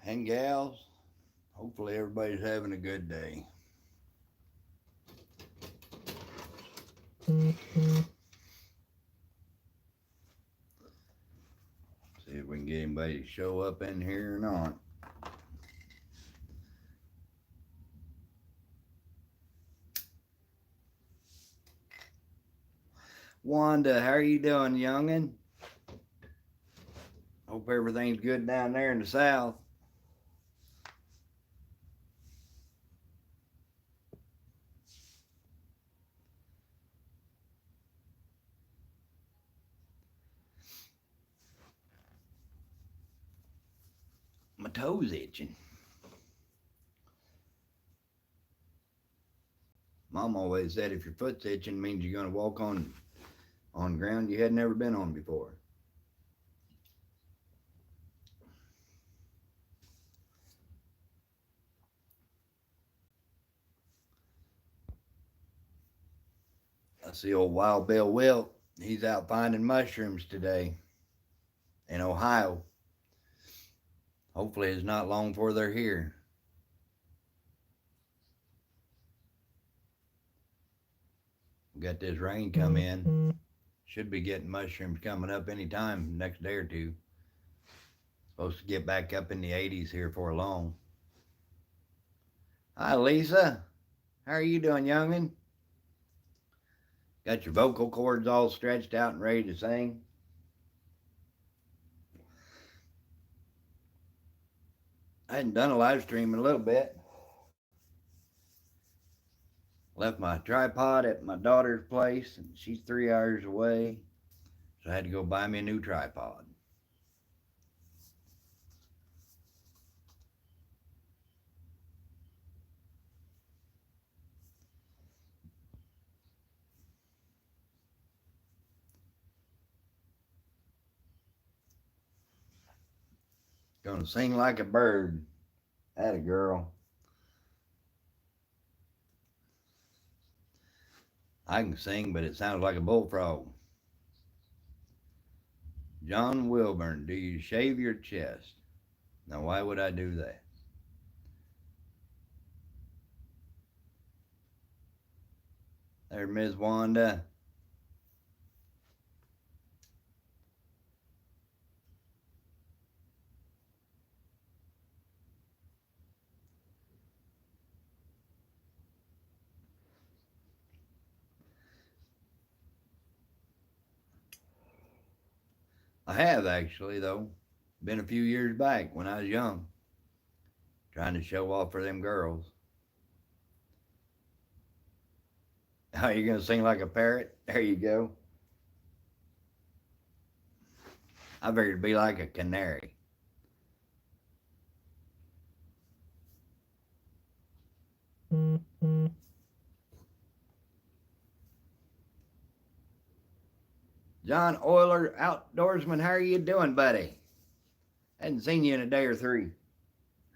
and gals. Hopefully, everybody's having a good day. See if we can get anybody to show up in here or not. Wanda, how are you doing, youngin'? Hope everything's good down there in the south. My toes itching. Mom always said if your foot's itching, it means you're gonna walk on ground you had never been on before. I see old Wild Bill Wilt. He's out finding mushrooms today in Ohio. Hopefully, it's not long before they're here. We got this rain come in. Should be getting mushrooms coming up anytime next day or two. Supposed to get back up in the 80s here for long. Hi, Lisa. How are you doing, youngin'? Got your vocal cords all stretched out and ready to sing? I hadn't done a live stream in a little bit. Left my tripod at my daughter's place, and she's 3 hours away. So I had to go buy me a new tripod. Gonna sing like a bird. Atta girl. I can sing, but it sounds like a bullfrog. John Wilburn, do you shave your chest? Now, why would I do that? There, Miss Wanda. I have actually, though. Been a few years back when I was young, trying to show off for them girls. How you gonna sing like a parrot? There you go. I figured to be like a canary. John Euler, outdoorsman, how are you doing, buddy? Hadn't seen you in a day or three.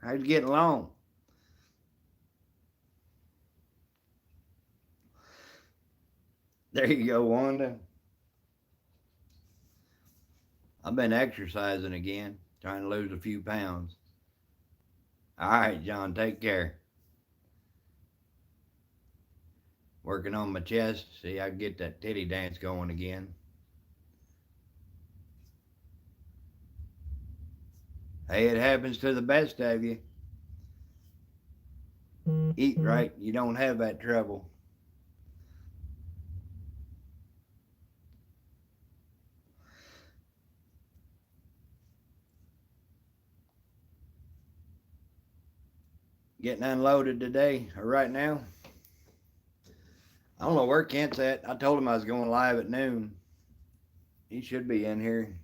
How's you getting along? There you go, Wanda. I've been exercising again, trying to lose a few pounds. All right, John, take care. Working on my chest, see I can get that titty dance going again. Hey, it happens to the best of you. Eat right, you don't have that trouble. Getting unloaded today, or right now. I don't know where Kent's at. I told him I was going live at noon. He should be in here.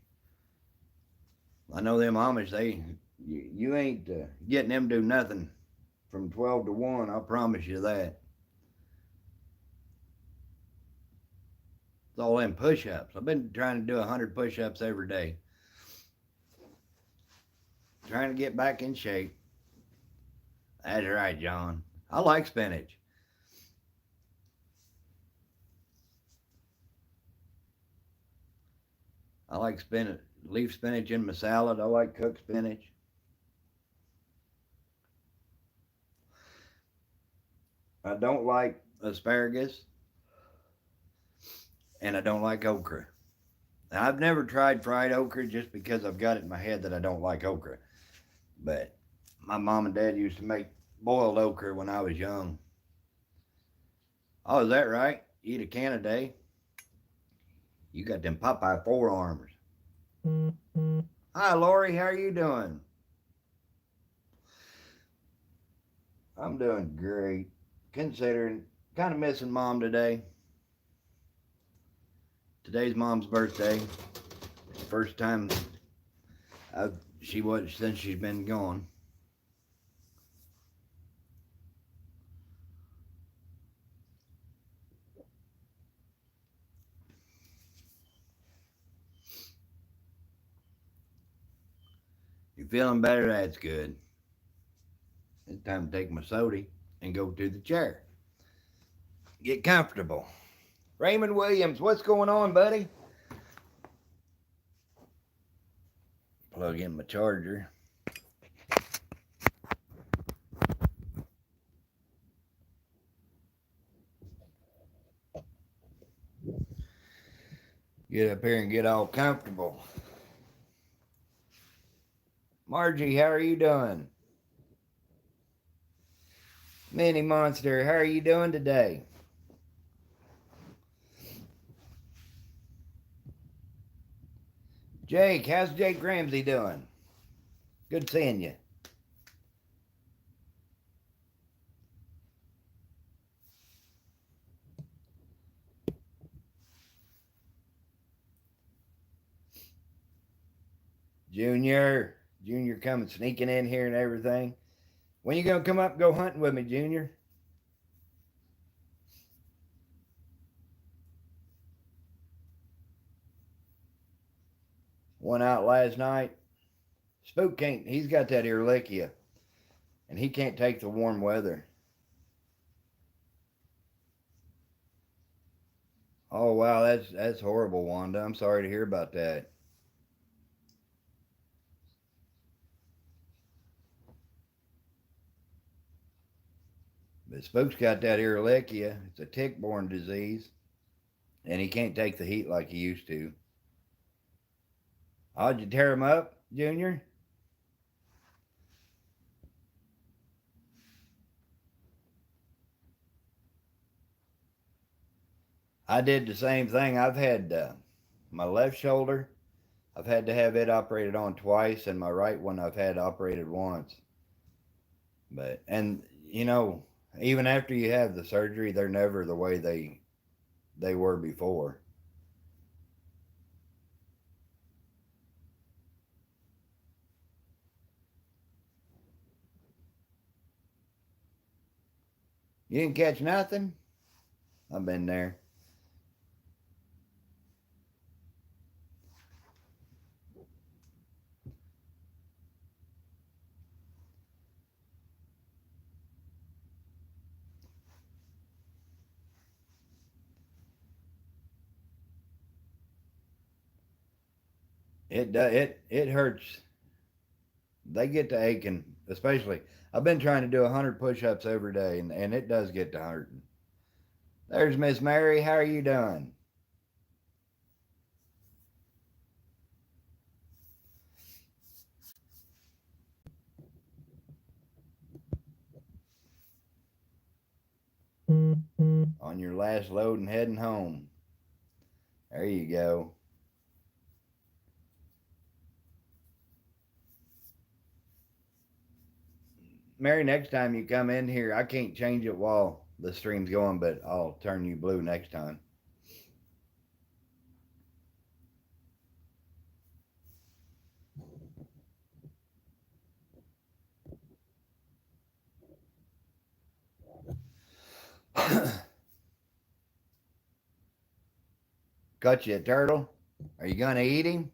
I know them Amish, you ain't getting them to do nothing from 12 to 1, I promise you that. It's all in push-ups. I've been trying to do 100 push-ups every day. Trying to get back in shape. That's right, John. I like spinach. I like spinach, leaf spinach in my salad. I like cooked spinach. I don't like asparagus, and I don't like okra. Now, I've never tried fried okra just because I've got it in my head that I don't like okra. But my mom and dad used to make boiled okra when I was young. Oh, is that right? Eat a can a day? You got them Popeye forearms. Hi, Lori. How are you doing? I'm doing great. Considering kind of missing mom today. Today's mom's birthday. First time she was since she's been gone. You feeling better? That's good. It's time to take my soda and go to the chair. Get comfortable. Raymond Williams, what's going on, buddy? Plug in my charger. Get up here and get all comfortable. Margie, how are you doing? Mini Monster, how are you doing today? Jake, how's Jake Ramsey doing? Good seeing you. Junior coming sneaking in here and everything. When you gonna come up and go hunting with me, Junior? Went out last night. Spook can't. He's got that ehrlichia, and he can't take the warm weather. Oh wow, that's horrible, Wanda. I'm sorry to hear about that. But Spook's got that ehrlichia. It's a tick-borne disease, and he can't take the heat like he used to. How'd you tear him up, Junior? I did the same thing. I've had my left shoulder. I've had to have it operated on twice, and my right one I've had operated once. But even after you have the surgery, they're never the way they were before. You didn't catch nothing? I've been there. It hurts. They get to aching, especially. I've been trying to do 100 push-ups every day, and it does get to hurting. There's Miss Mary. How are you doing? On your last load and heading home. There you go. Mary, next time you come in here, I can't change it while the stream's going, but I'll turn you blue next time. Cut you a turtle? Are you gonna eat him?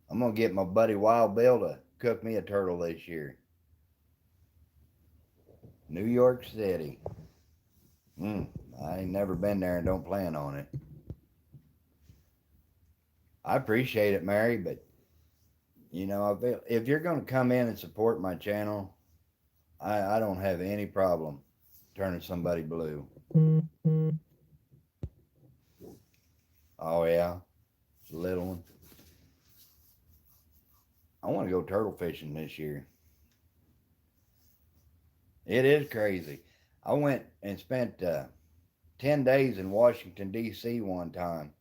I'm gonna get my buddy Wild Bill to cook me a turtle this year. New York City. I ain't never been there and don't plan on it. I appreciate it, Mary, but You know, if you're going to come in and support my channel, I don't have any problem turning somebody blue. Oh, yeah, it's a little one. I want to go turtle fishing this year. It is crazy. I went and spent 10 days in Washington, D.C. one time.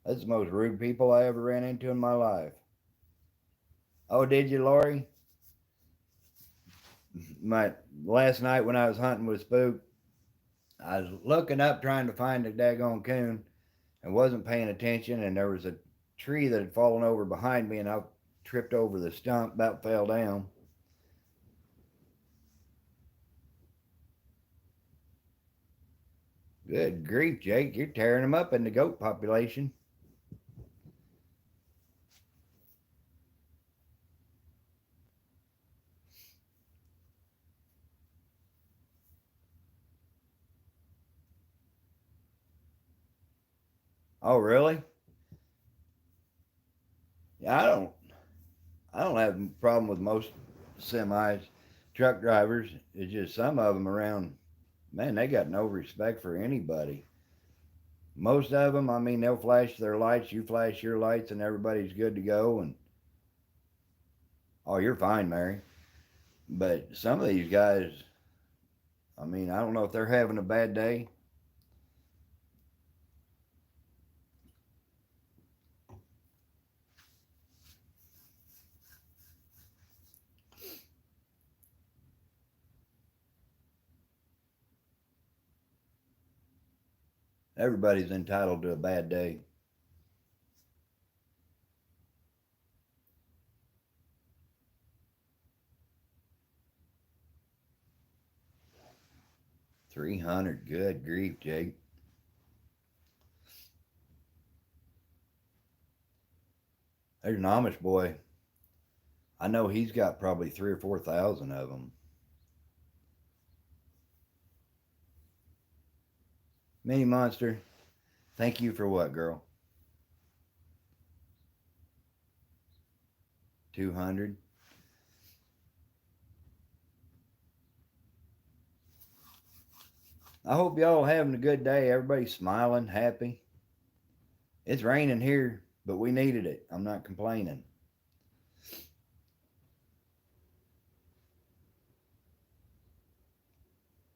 That's the most rude people I ever ran into in my life. Oh, did you, Lori? My last night when I was hunting with Bout, I was looking up trying to find a daggone coon and wasn't paying attention, and there was a tree that had fallen over behind me, and I tripped over the stump, about fell down. Good grief, Jake, you're tearing them up in the goat population. Oh, really? Yeah, I don't have a problem with most semis, truck drivers. It's just some of them around, man, they got no respect for anybody. Most of them, I mean, they'll flash their lights, you flash your lights, and everybody's good to go. And oh, you're fine, Mary. But some of these guys, I mean, I don't know if they're having a bad day. Everybody's entitled to a bad day. $300, good grief, Jake. There's an Amish boy. I know he's got probably 3 or 4 thousand of them. Mini Monster, thank you for what, girl? 200. I hope y'all having a good day. Everybody's smiling, happy. It's raining here, but we needed it. I'm not complaining.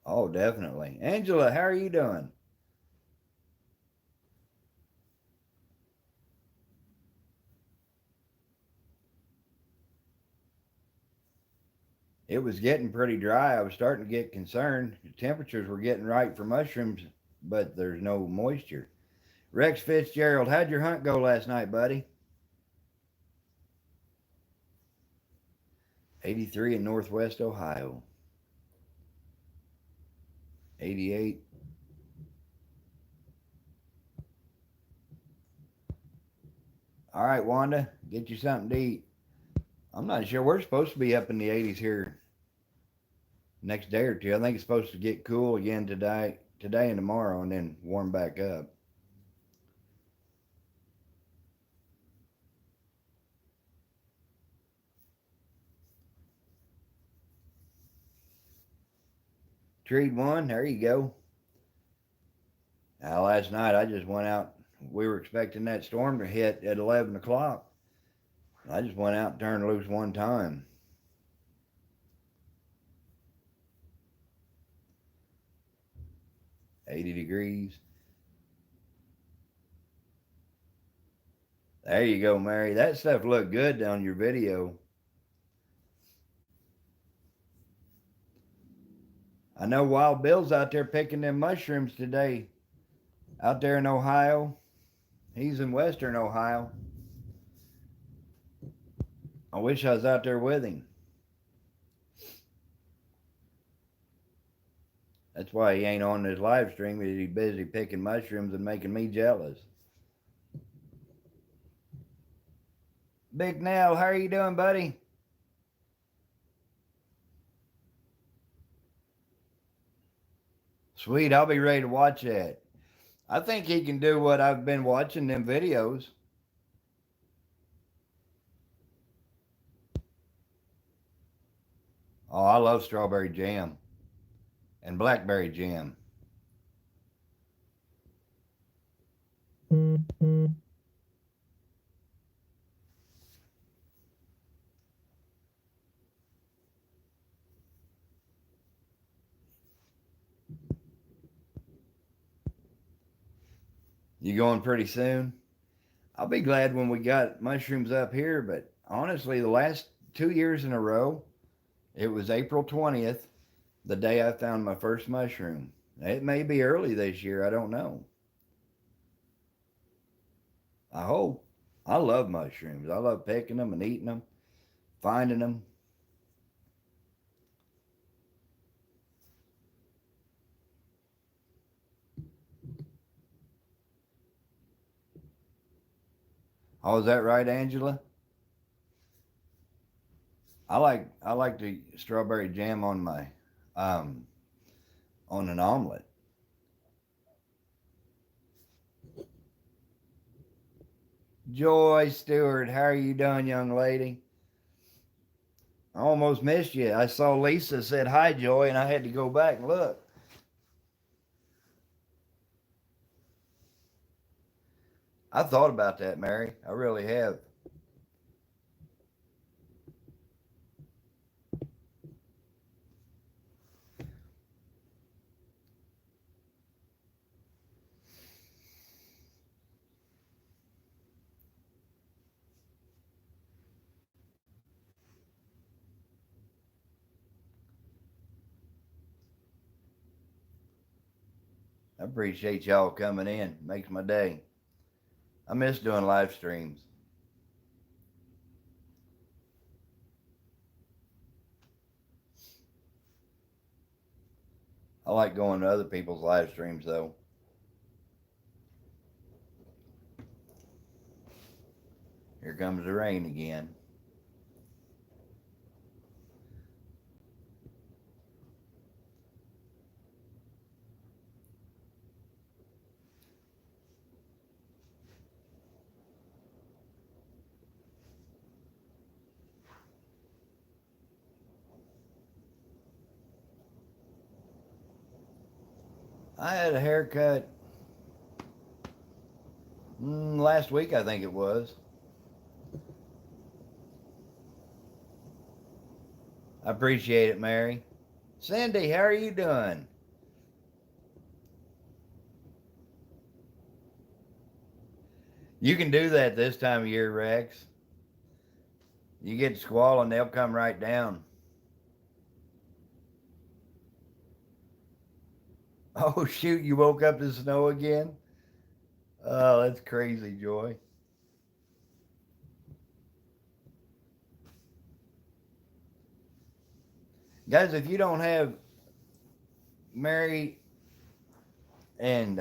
Oh, definitely. Angela, how are you doing? It was getting pretty dry. I was starting to get concerned. The temperatures were getting right for mushrooms, but there's no moisture. Rex Fitzgerald, how'd your hunt go last night, buddy? 83 in Northwest Ohio. 88. All right, Wanda, get you something to eat. I'm not sure. We're supposed to be up in the 80s here next day or two. I think it's supposed to get cool again today and tomorrow, and then warm back up. Treed one, there you go. Now, last night I just went out. We were expecting that storm to hit at 11 o'clock. I just went out and turned loose one time. 80 degrees. There you go, Mary. That stuff looked good on your video. I know Wild Bill's out there picking them mushrooms today. Out there in Ohio. He's in western Ohio. I wish I was out there with him. That's why he ain't on this live stream. He's busy picking mushrooms and making me jealous. Big Nell, how are you doing, buddy? Sweet, I'll be ready to watch that. I think he can do what I've been watching them videos. Oh, I love strawberry jam and blackberry jam. You going pretty soon? I'll be glad when we got mushrooms up here, but honestly, the last 2 years in a row, it was April 20th, the day I found my first mushroom. It may be early this year, I don't know. I hope. I love mushrooms. I love picking them and eating them, finding them. Oh, is that right, Angela? I like the strawberry jam on my um on an omelet. Joy Stewart, how are you doing, young lady? I almost missed you. I saw Lisa said hi, Joy, and I had to go back and look. I thought about that, Mary. I really have. I appreciate y'all coming in. Makes my day. I miss doing live streams. I like going to other people's live streams though. Here comes the rain again. I had a haircut last week, I think it was. I appreciate it, Mary. Cindy, how are you doing? You can do that this time of year, Rex. You get to squall and they'll come right down. Oh, shoot, you woke up to snow again? Oh, that's crazy, Joy. Guys, if you don't have Mary and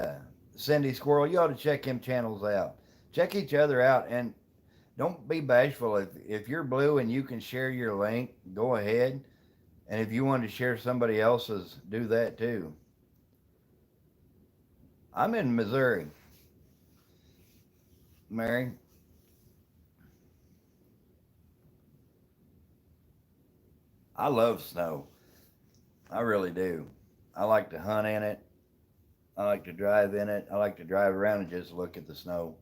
Cindy Squirrel, you ought to check them channels out. Check each other out and don't be bashful. If you're blue and you can share your link, go ahead. And if you want to share somebody else's, do that too. I'm in Missouri, Mary. I love snow. I really do. I like to hunt in it. I like to drive in it. I like to drive around and just look at the snow.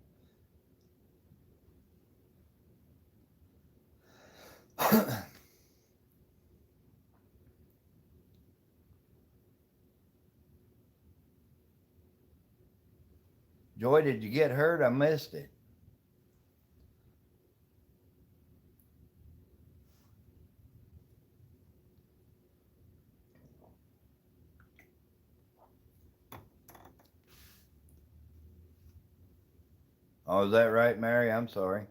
Joy, did you get hurt? I missed it. Oh, is that right, Mary? I'm sorry.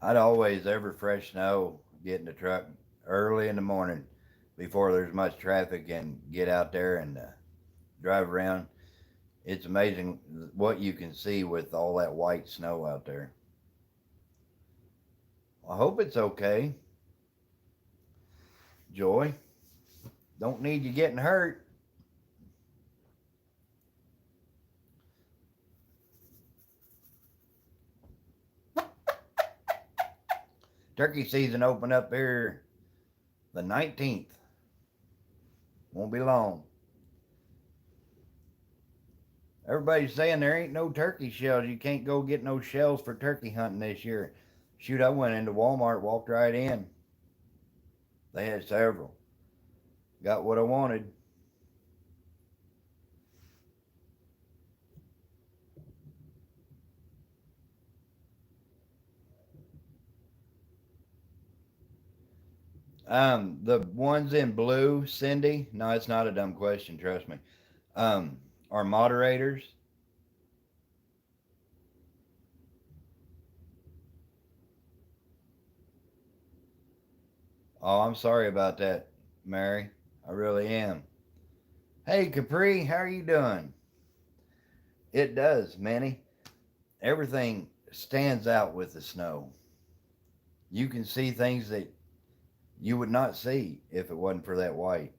I'd always, every fresh snow, get in the truck early in the morning before there's much traffic and get out there and drive around. It's amazing what you can see with all that white snow out there. I hope it's okay, Joy. Don't need you getting hurt. Turkey season opened up here The 19th. Won't be long. Everybody's saying there ain't no turkey shells. You can't go get no shells for turkey hunting this year. Shoot, I went into Walmart, walked right in. They had several. Got what I wanted. The ones in blue, Cindy. No, it's not a dumb question. Trust me. Um, are moderators. Oh, I'm sorry about that, Mary. I really am. Hey, Capri, how are you doing? It does, Manny. Everything stands out with the snow. You can see things that you would not see if it wasn't for that white.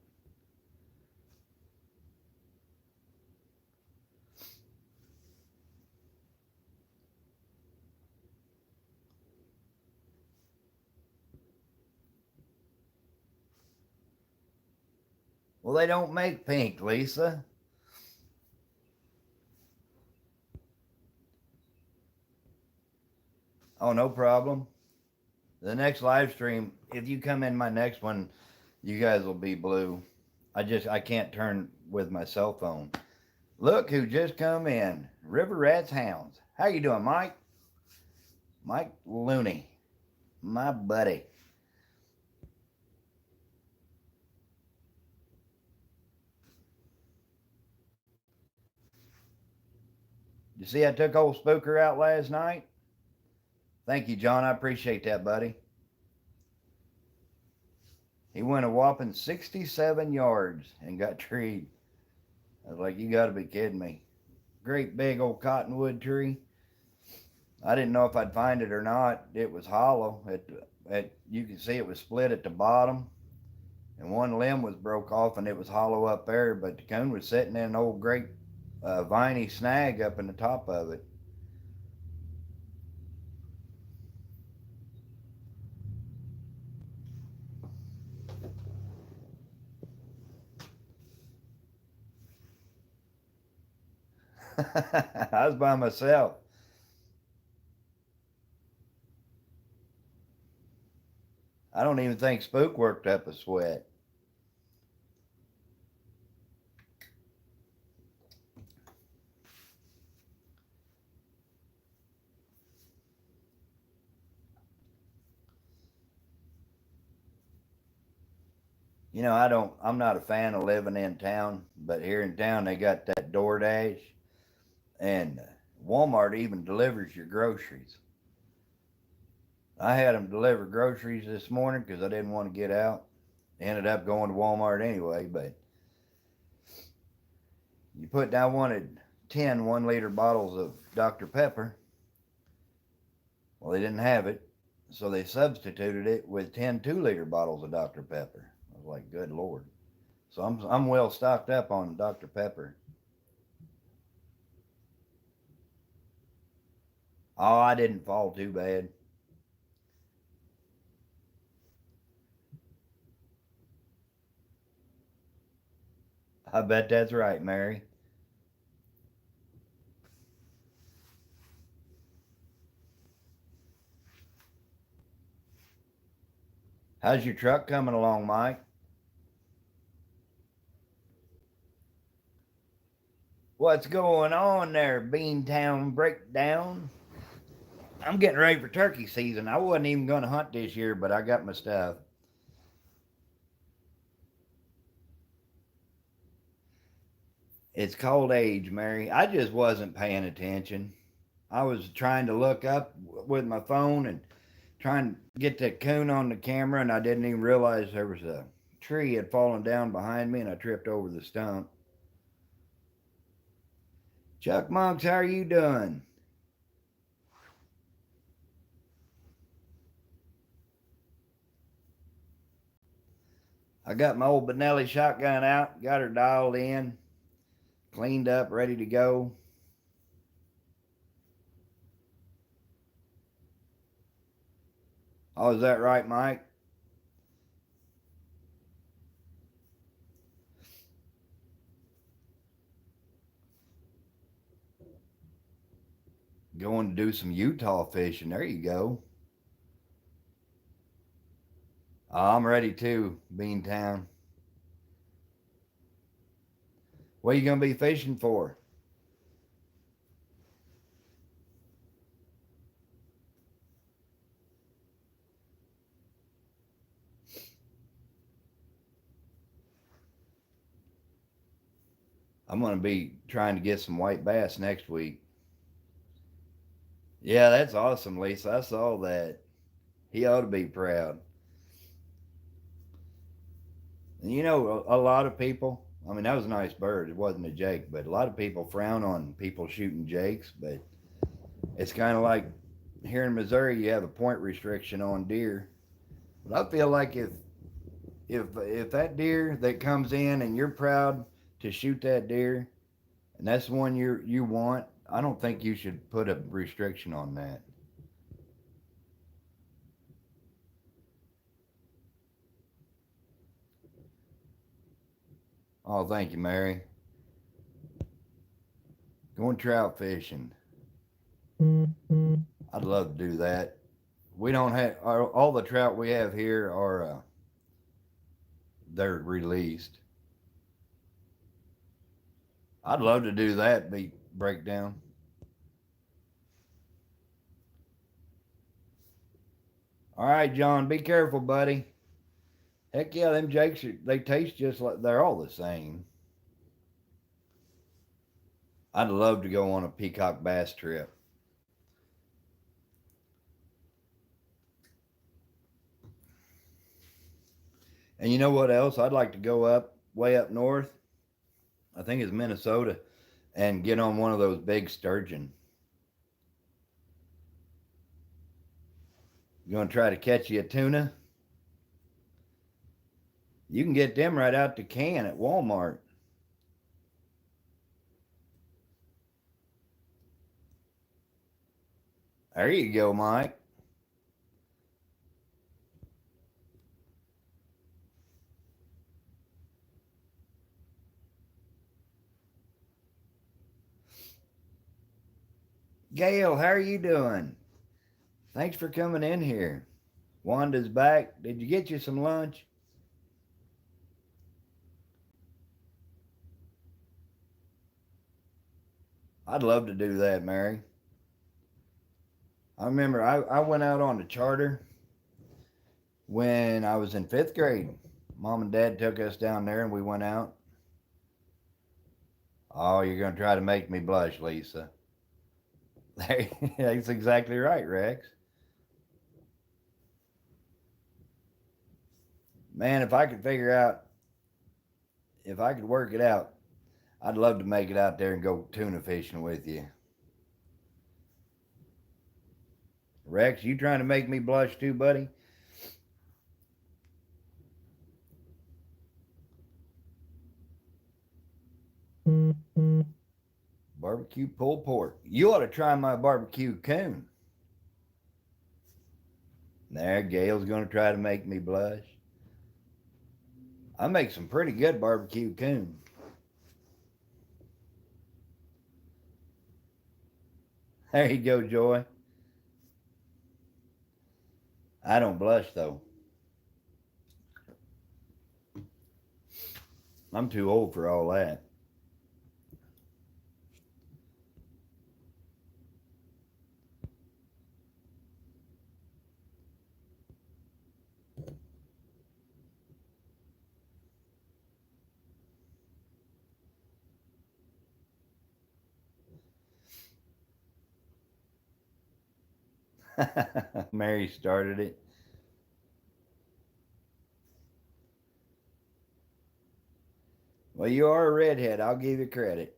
Well, they don't make pink, Lisa. Oh, no problem. The next live stream, if you come in my next one, you guys will be blue. I can't turn with my cell phone. Look who just come in. River Rats Hounds. How you doing, Mike? Mike Looney. My buddy. You see I took old Spooker out last night? Thank you, John. I appreciate that, buddy. He went a whopping 67 yards and got treed. I was like, you got to be kidding me. Great big old cottonwood tree. I didn't know if I'd find it or not. It was hollow. You could see it was split at the bottom, and one limb was broke off, and it was hollow up there. But the coon was sitting in an old great viney snag up in the top of it. I was by myself. I don't even think Spook worked up a sweat. I'm not a fan of living in town, but here in town they got that DoorDash, and Walmart even delivers your groceries. I had them deliver groceries this morning because I didn't want to get out. Ended up going to Walmart anyway, but you put down wanted 10 1 liter bottles of Dr. Pepper. Well, they didn't have it, so they substituted it with 10 2 liter bottles of Dr. Pepper. I was like, good Lord. So I'm well stocked up on Dr. Pepper. Oh, I didn't fall too bad. I bet that's right, Mary. How's your truck coming along, Mike? What's going on there, Beantown Breakdown? I'm getting ready for turkey season. I wasn't even going to hunt this year, but I got my stuff. It's called age, Mary. I just wasn't paying attention. I was trying to look up with my phone and trying to get that coon on the camera, and I didn't even realize there was a tree had fallen down behind me, and I tripped over the stump. Chuck Monks, how are you doing? I got my old Benelli shotgun out, got her dialed in, cleaned up, ready to go. Oh, is that right, Mike? going to do some Utah fishing. There you go. I'm ready too, Beantown. What are you going to be fishing for? I'm going to be trying to get some white bass next week. Yeah, that's awesome, Lisa. I saw that. He ought to be proud. And you know, a lot of people, I mean, that was a nice bird. It wasn't a jake, but a lot of people frown on people shooting jakes. But it's kind of like here in Missouri, you have a point restriction on deer. But I feel like if that deer that comes in and you're proud to shoot that deer, and that's the one you want, I don't think you should put a restriction on that. Oh, thank you, Mary. Going trout fishing. I'd love to do that. We don't have all the trout we have here are they're released. I'd love to do that beat breakdown. All right, John, be careful, buddy. Heck yeah, them jakes they taste just like they're all the same. I'd love to go on a peacock bass trip. And you know what else? I'd like to go up way up north. I think it's Minnesota, and get on one of those big sturgeon. You gonna try to catch you a tuna? You can get them right out the can at Walmart. There you go, Mike. Gail, how are you doing? Thanks for coming in here. Wanda's back. Did you get you some lunch? I'd love to do that, Mary. I remember I went out on the charter when I was in fifth grade. Mom and Dad took us down there and we went out. Oh, you're going to try to make me blush, Lisa. That's exactly right, Rex. Man, if I could figure out, if I could work it out, I'd love to make it out there and go tuna fishing with you. Rex, you trying to make me blush too, buddy? Barbecue pulled pork. You ought to try my barbecue coon. There, Gail's going to try to make me blush. I make some pretty good barbecue coon. There you go, Joy. I don't blush though. I'm too old for all that. Mary started it. Well, you are a redhead. I'll give you credit.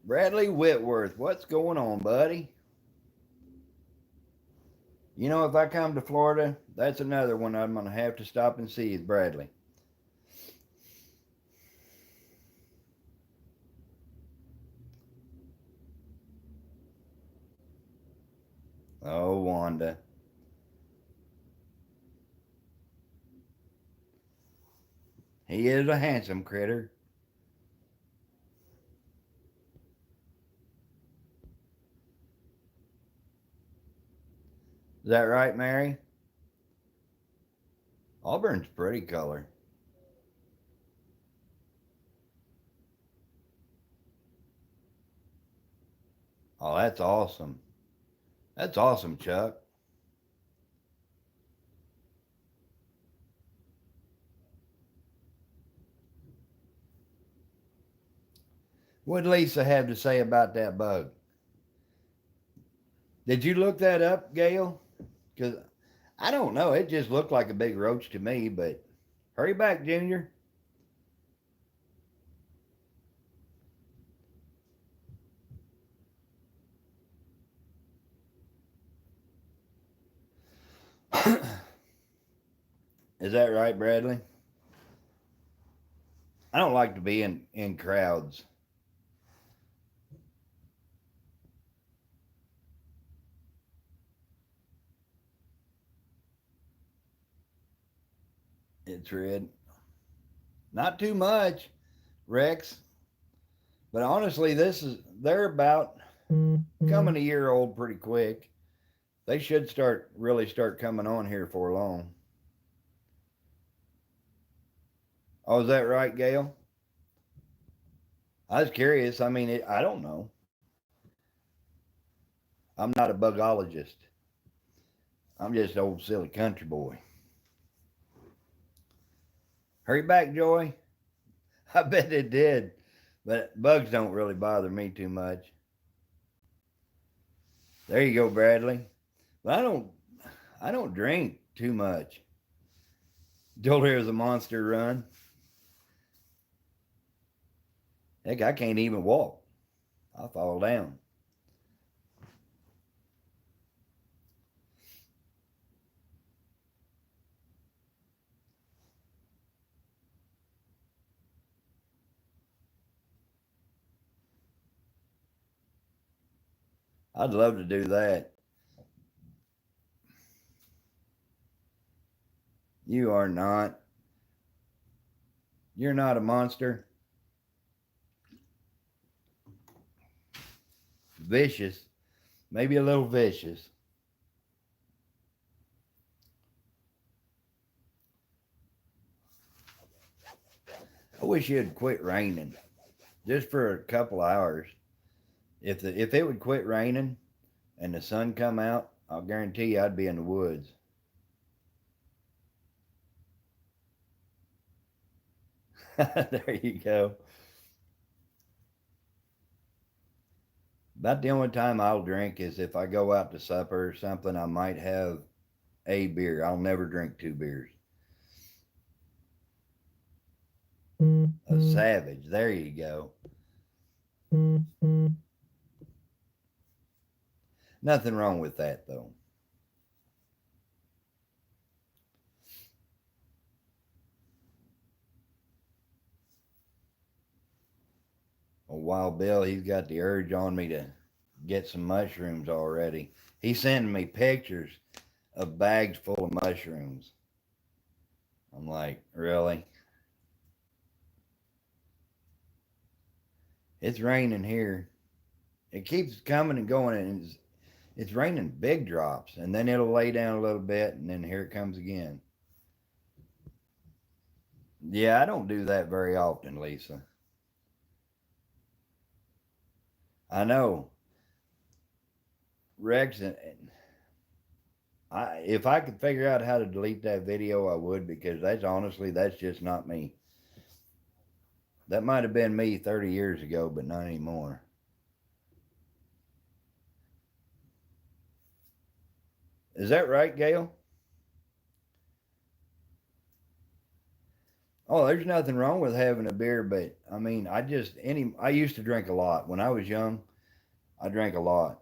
Bradley Whitworth, what's going on, buddy? You know, if I come to Florida, that's another one I'm going to have to stop and see is Bradley. Oh, Wanda. He is a handsome critter. Is that right, Mary? Auburn's pretty color. Oh, that's awesome. That's awesome, Chuck. What'd Lisa have to say about that bug? Did you look that up, Gail? Because I don't know. It just looked like a big roach to me, but hurry back, Junior. Is that right, Bradley? I don't like to be in crowds. It's red. Not too much, Rex. But honestly, they're about coming a year old pretty quick. They should really start coming on here for long. Oh, is that right, Gail? I was curious. I mean, I don't know. I'm not a bugologist. I'm just an old silly country boy. Hurry back, Joy. I bet it did. But bugs don't really bother me too much. There you go, Bradley. But I don't drink too much. Joel hears a monster run. Heck, I can't even walk. I fall down. I'd love to do that. You are not. You're not a monster. Vicious. Maybe a little vicious. I wish it would quit raining just for a couple hours. If it would quit raining and the sun come out, I'll guarantee you I'd be in the woods. There you go. About the only time I'll drink is if I go out to supper or something. I might have a beer. I'll never drink two beers. A savage. There you go. Nothing wrong with that though. A Wild Bill, he's got the urge on me to get some mushrooms already. He's sending me pictures of bags full of mushrooms. I'm like, really? It's raining here. It keeps coming and going, and it's raining big drops, and then it'll lay down a little bit, and then here it comes again. Yeah, I don't do that very often, Lisa. I know. Rex, if I could figure out how to delete that video, I would, because that's just not me. That might have been me 30 years ago, but not anymore. Is that right, Gail? Oh, there's nothing wrong with having a beer, but I mean, I used to drink a lot. When I was young, I drank a lot.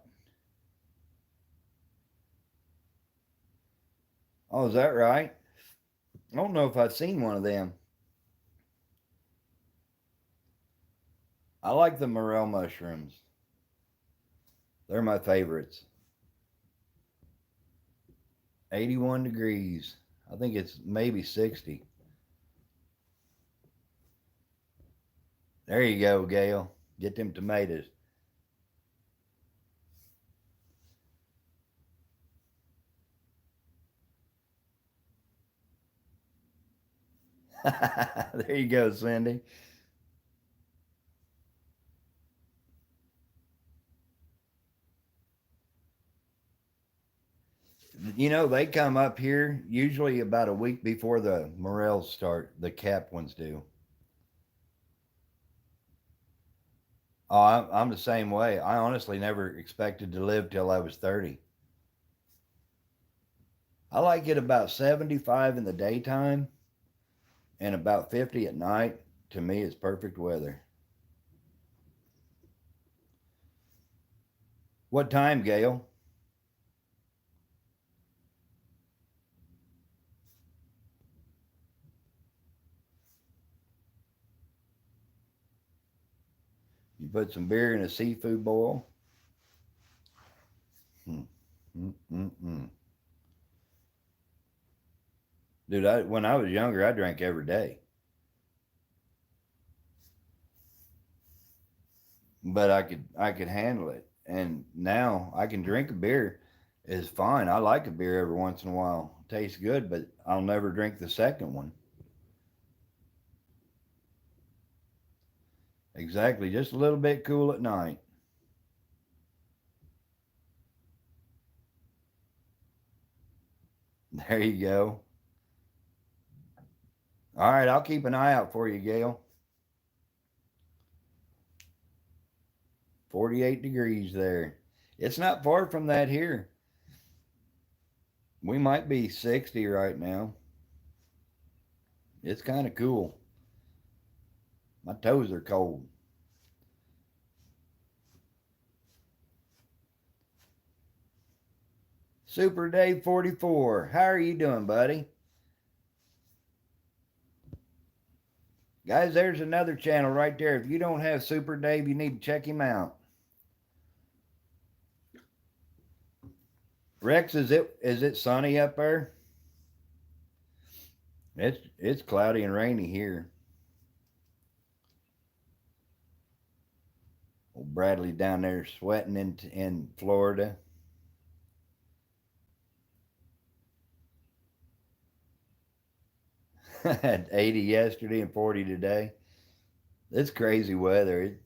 Oh, is that right? I don't know if I've seen one of them. I like the morel mushrooms. They're my favorites. 81 degrees. I think it's maybe 60. There you go, Gail. Get them tomatoes. There you go, Cindy. They come up here usually about a week before the morels start. The cap ones do. Oh, I'm the same way. I honestly never expected to live till I was 30. I like it about 75 in the daytime and about 50 at night. To me, it's perfect weather. What time, Gail? You put some beer in a seafood boil? Hmm. Mm-mm-mm. Dude, when I was younger, I drank every day, but I could handle it. And now I can drink a beer. It's fine. I like a beer every once in a while. Tastes good, but I'll never drink the second one. Exactly, just a little bit cool at night. There you go. All right, I'll keep an eye out for you, Gail. 48 degrees there. It's not far from that here. We might be 60 right now. It's kind of cool. My toes are cold. Super Dave 44. How are you doing, buddy? Guys, there's another channel right there. If you don't have Super Dave, you need to check him out. Rex, is it sunny up there? It's cloudy and rainy here. Old Bradley down there sweating in Florida. Had 80 yesterday and 40 today. It's crazy weather.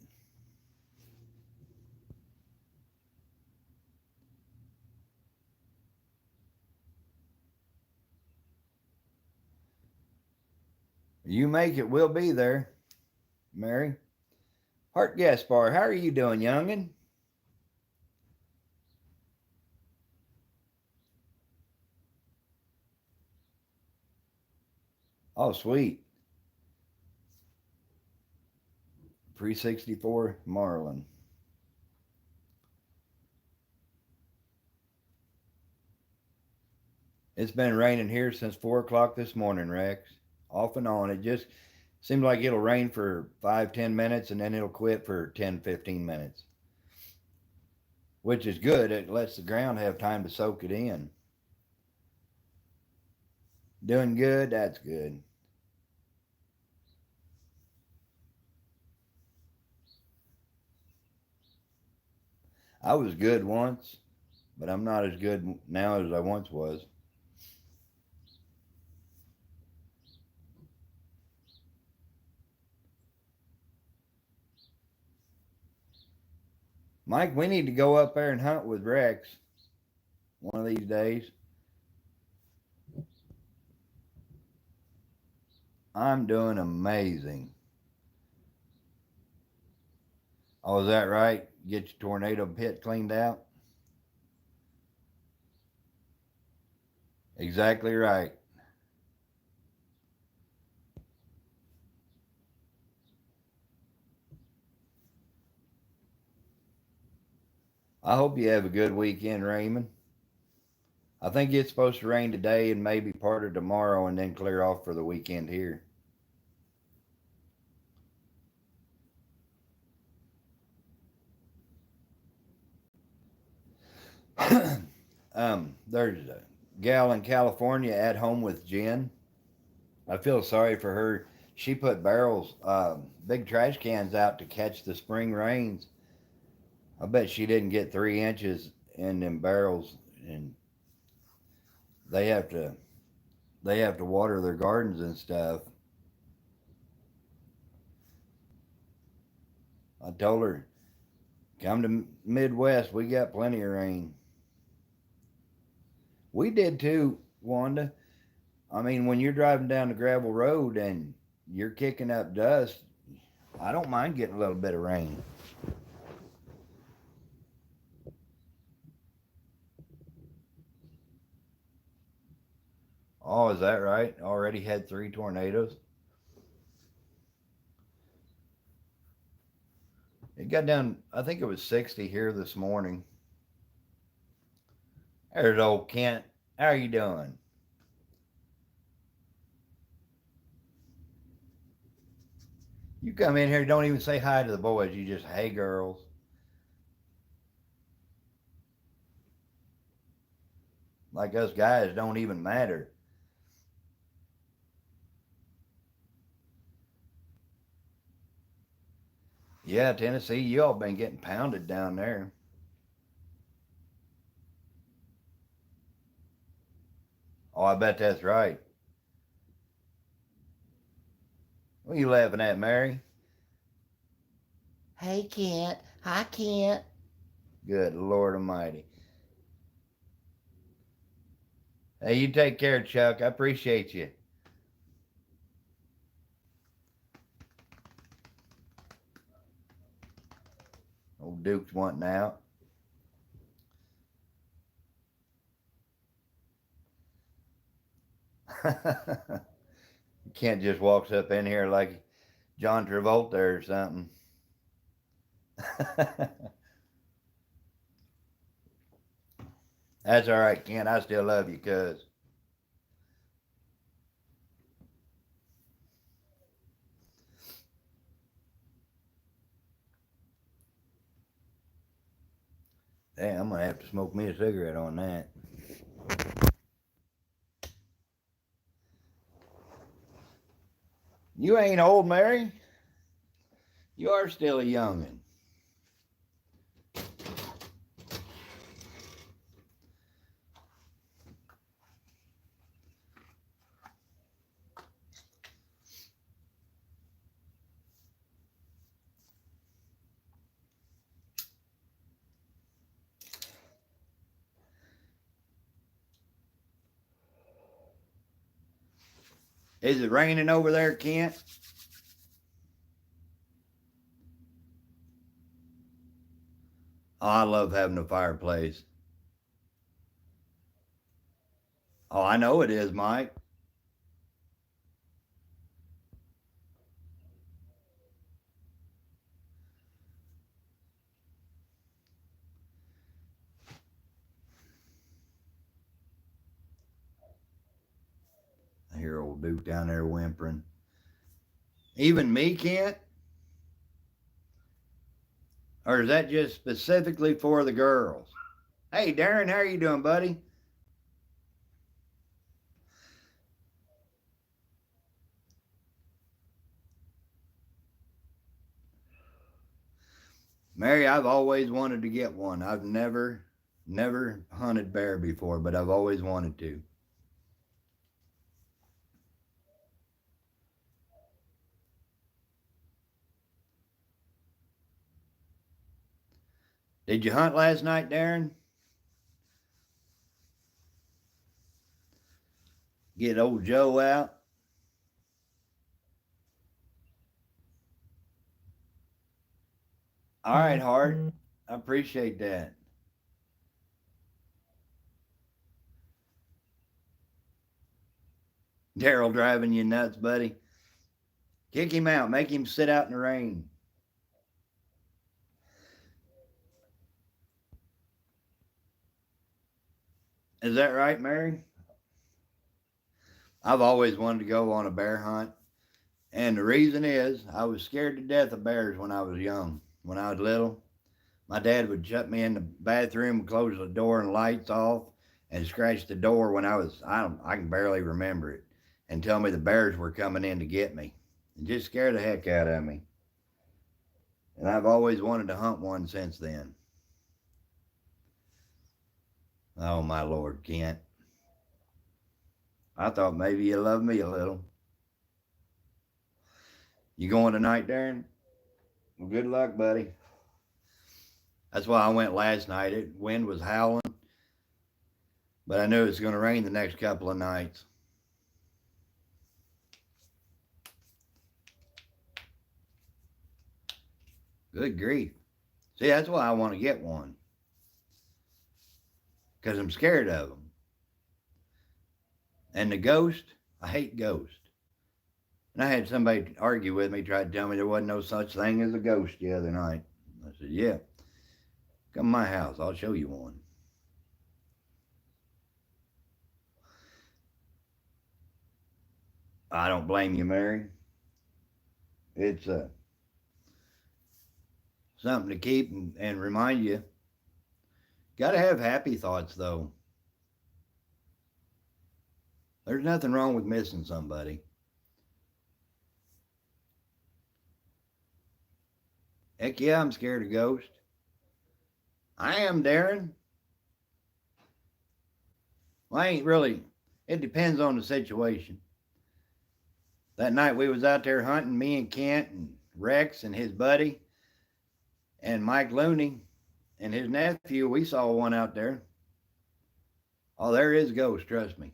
You make it, we'll be there, Mary. Hart Gaspar, how are you doing, youngin? Oh, sweet. Pre 64 Marlin. It's been raining here since 4 o'clock this morning, Rex. Off and on. It just seems like it'll rain for 5, 10 minutes and then it'll quit for 10, 15 minutes, which is good. It lets the ground have time to soak it in. Doing good? That's good. I was good once, but I'm not as good now as I once was. Mike, we need to go up there and hunt with Rex one of these days. I'm doing amazing. Oh, is that right? Get your tornado pit cleaned out? Exactly right. I hope you have a good weekend, Raymond. I think it's supposed to rain today and maybe part of tomorrow and then clear off for the weekend here. There's a gal in California at home with Jen. I feel sorry for her. She put barrels, big trash cans out to catch the spring rains. I bet she didn't get 3 inches in them barrels, and they have to they have to water their gardens and stuff. I told her, come to Midwest. We got plenty of rain. We did too, Wanda. I mean, when you're driving down the gravel road and you're kicking up dust, I don't mind getting a little bit of rain. Oh, is that right? Already had 3 tornadoes? It got down, I think it was 60 here this morning. There's old Kent. How are you doing? You come in here, don't even say hi to the boys. You just, hey, girls. Like us guys don't even matter. Yeah, Tennessee, you all been getting pounded down there. Oh, I bet that's right. What are you laughing at, Mary? Hey, Kent. Hi, Kent. Good Lord Almighty. Hey, you take care, Chuck. I appreciate you. Old Duke's wanting out. Kent just walks up in here like John Travolta or something. That's all right, Kent. I still love you, cuz. Damn, I'm gonna have to smoke me a cigarette on that. You ain't old, Mary. You are still a youngin'. Is it raining over there, Kent? Oh, I love having a fireplace. Oh, I know it is, Mike. I hear old Duke down there whimpering. Even me, Kent? Or is that just specifically for the girls? Hey, Darren, how are you doing, buddy? Mary, I've always wanted to get one. I've never hunted bear before, but I've always wanted to. Did you hunt last night, Darren? Get old Joe out? All right, Hart. I appreciate that. Daryl driving you nuts, buddy. Kick him out. Make him sit out in the rain. Is that right, Mary? I've always wanted to go on a bear hunt. And the reason is I was scared to death of bears when I was young. When I was little, my dad would shut me in the bathroom, close the door and lights off, and scratch the door when I can barely remember it, and tell me the bears were coming in to get me. It just scared the heck out of me. And I've always wanted to hunt one since then. Oh my Lord, Kent. I thought maybe you loved me a little. You going tonight, Darren? Well, good luck, buddy. That's why I went last night. Wind was howling, but I knew it was going to rain the next couple of nights. Good grief. See, that's why I want to get one. Because I'm scared of them. And the ghost, I hate ghosts. And I had somebody argue with me, try to tell me there wasn't no such thing as a ghost the other night. I said, yeah, come to my house. I'll show you one. I don't blame you, Mary. It's something to keep and remind you. Got to have happy thoughts, though. There's nothing wrong with missing somebody. Heck yeah, I'm scared of ghosts. I am, Darren. Well, I ain't really. It depends on the situation. That night we was out there hunting, me and Kent and Rex and his buddy and Mike Looney and his nephew. We saw one out there. Oh, there is ghosts, trust me.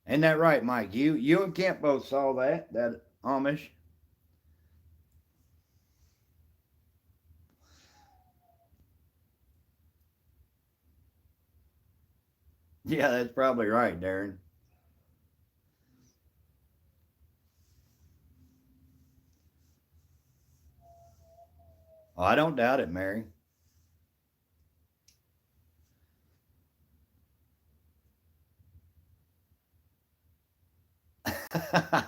Ain't that right, Mike? You and Kent both saw that Amish. Yeah, that's probably right, Darren. Oh, I don't doubt it, Mary.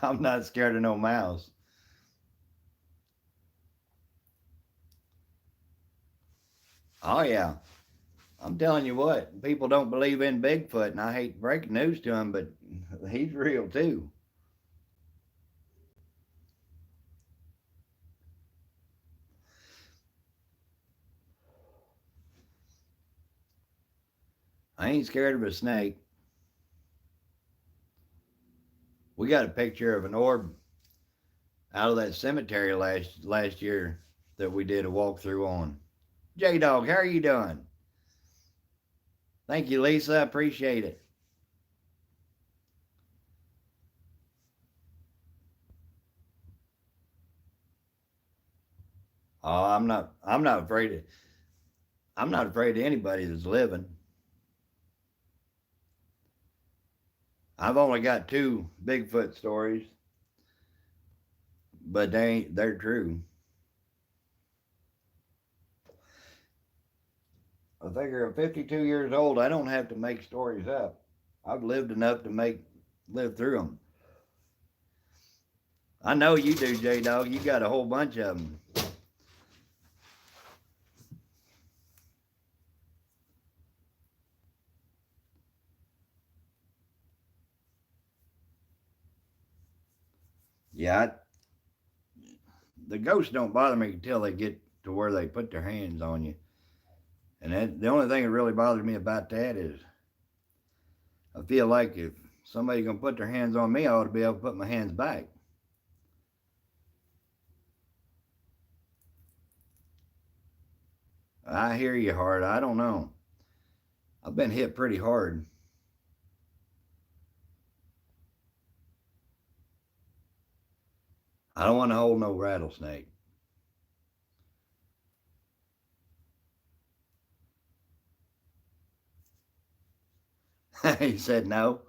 I'm not scared of no mouse. Oh yeah, I'm telling you what. People don't believe in Bigfoot, and I hate breaking news to them, but he's real too. I ain't scared of a snake. We got a picture of an orb out of that cemetery last year that we did a walkthrough on. J Dog, how are you doing? Thank you, Lisa. I appreciate it. Oh, I'm not afraid of. I'm not afraid of anybody that's living. I've only got two Bigfoot stories, but they're true. I figure at 52 years old, I don't have to make stories up. I've lived enough to live through them. I know you do, J Dog. You got a whole bunch of them. Yeah, the ghosts don't bother me until they get to where they put their hands on you. And the only thing that really bothers me about that is I feel like if somebody's gonna put their hands on me, I ought to be able to put my hands back. I hear you, hard. I don't know. I've been hit pretty hard. I don't want to hold no rattlesnake. He said no.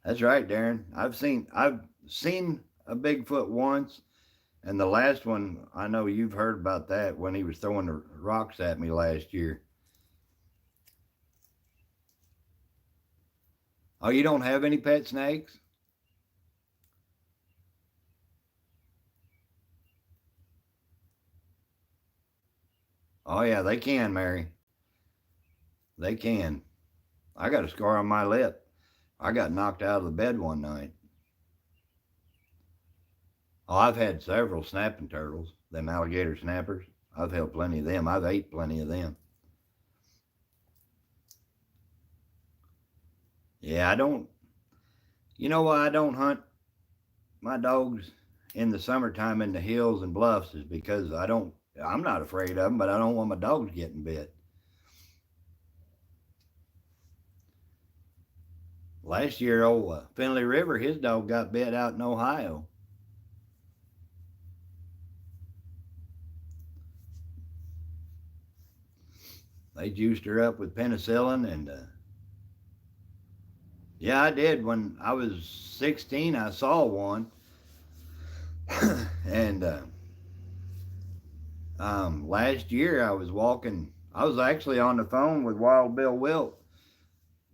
That's right, Darren. I've seen a Bigfoot once, and the last one I know you've heard about that when he was throwing the rocks at me last year. Oh, you don't have any pet snakes? Oh yeah, they can, Mary. They can. I got a scar on my lip. I got knocked out of the bed one night. Oh, I've had several snapping turtles, them alligator snappers. I've held plenty of them. I've ate plenty of them. Yeah, I don't. You know why I don't hunt my dogs? in the summertime in the hills and bluffs is because I'm not afraid of them, but I don't want my dogs getting bit. Last year, old Finley River, his dog got bit out in Ohio. They juiced her up with penicillin, and yeah, I did. When I was 16, I saw one, and last year I was walking. I was actually on the phone with Wild Bill Wilt,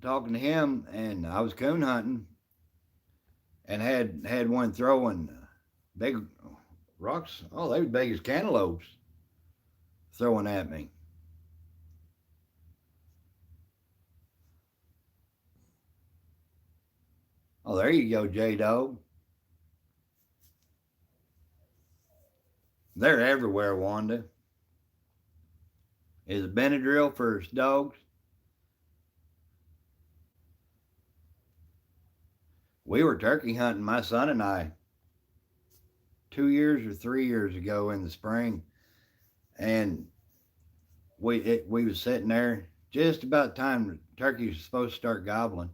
talking to him, and I was coon hunting, and had one throwing big rocks. Oh, they were big as cantaloupes throwing at me. Oh, there you go, J Dog. They're everywhere, Wanda. Is it Benadryl for dogs? We were turkey hunting, my son and I, 2 years or 3 years ago in the spring, and we was sitting there just about time turkeys was supposed to start gobbling,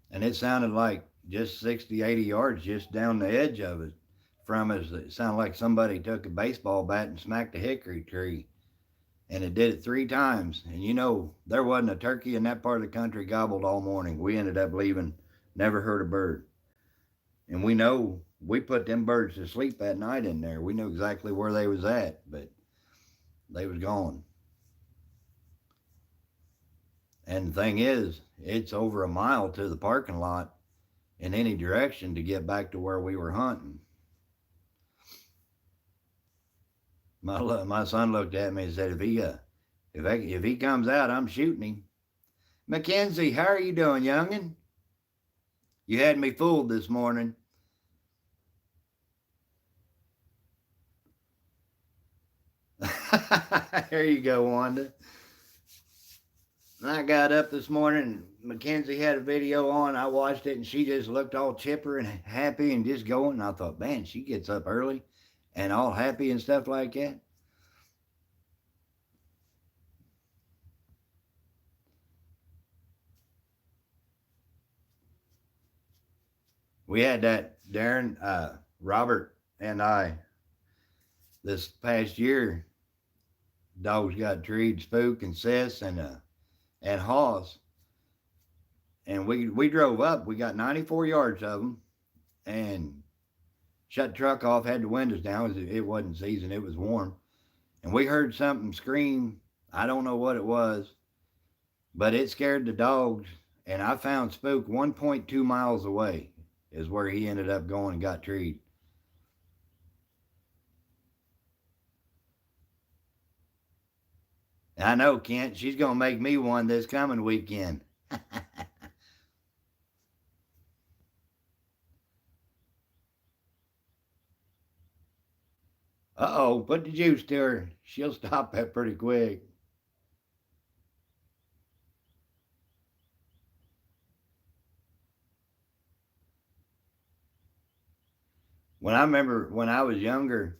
and it sounded like just 60, 80 yards just down the edge of it from us. It sounded like somebody took a baseball bat and smacked a hickory tree, and it did it 3 times. And there wasn't a turkey in that part of the country gobbled all morning. We ended up leaving, never heard a bird. And we put them birds to sleep that night in there. We knew exactly where they was at, but they was gone. And the thing is, it's over a mile to the parking lot in any direction to get back to where we were hunting. My son looked at me and said, if he comes out, I'm shooting him. Mackenzie, how are you doing, youngin? You had me fooled this morning. There you go, Wanda. I got up this morning and Mackenzie had a video on. I watched it and she just looked all chipper and happy and just going. And I thought, man, she gets up early and all happy and stuff like that. We had that, Darren, Robert, and I this past year. Dogs got treed, Spook and Sis and Hoss, and we drove up. We got 94 yards of them, and shut the truck off. Had the windows down. It wasn't season. It was warm, and we heard something scream. I don't know what it was, but it scared the dogs. And I found Spook 1.2 miles away is where he ended up going and got treed. I know, Kent. She's gonna make me one this coming weekend. Uh-oh, put the juice to her. She'll stop that pretty quick. When I remember when I was younger,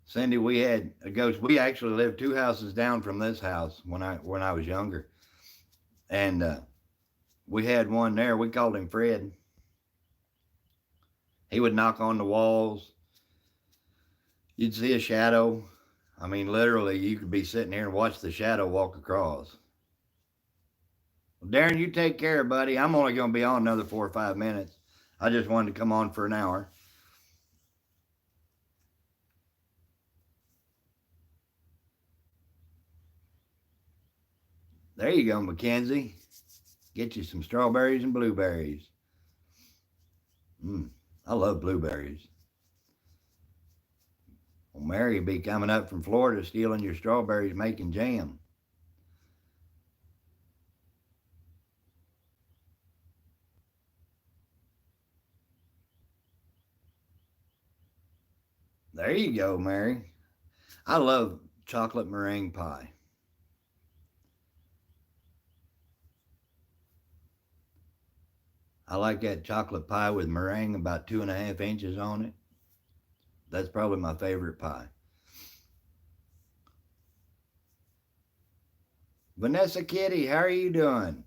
Cindy, we had a ghost. We actually lived 2 houses down from this house when I was younger, and we had one there. We called him Fred. He would knock on the walls. You'd see a shadow. I mean, literally, you could be sitting here and watch the shadow walk across. Well, Darren, you take care, buddy. I'm only going to be on another 4 or 5 minutes. I just wanted to come on for an hour. There you go, Mackenzie. Get you some strawberries and blueberries. I love blueberries. Well, Mary be coming up from Florida stealing your strawberries, making jam. There you go, Mary. I love chocolate meringue pie. I like that chocolate pie with meringue about 2.5 inches on it. That's probably my favorite pie. Vanessa Kitty, how are you doing?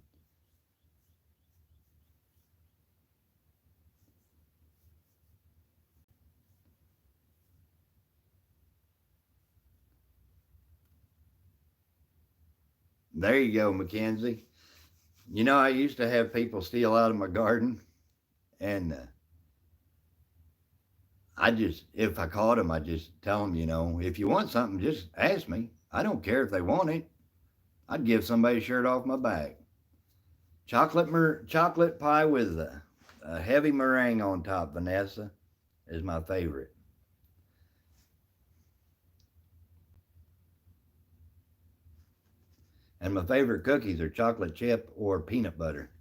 There you go, Mackenzie. You know, I used to have people steal out of my garden, and if I caught them, I just tell them, if you want something, just ask me. I don't care if they want it. I'd give somebody a shirt off my back. Chocolate pie with a heavy meringue on top, Vanessa, is my favorite. And my favorite cookies are chocolate chip or peanut butter.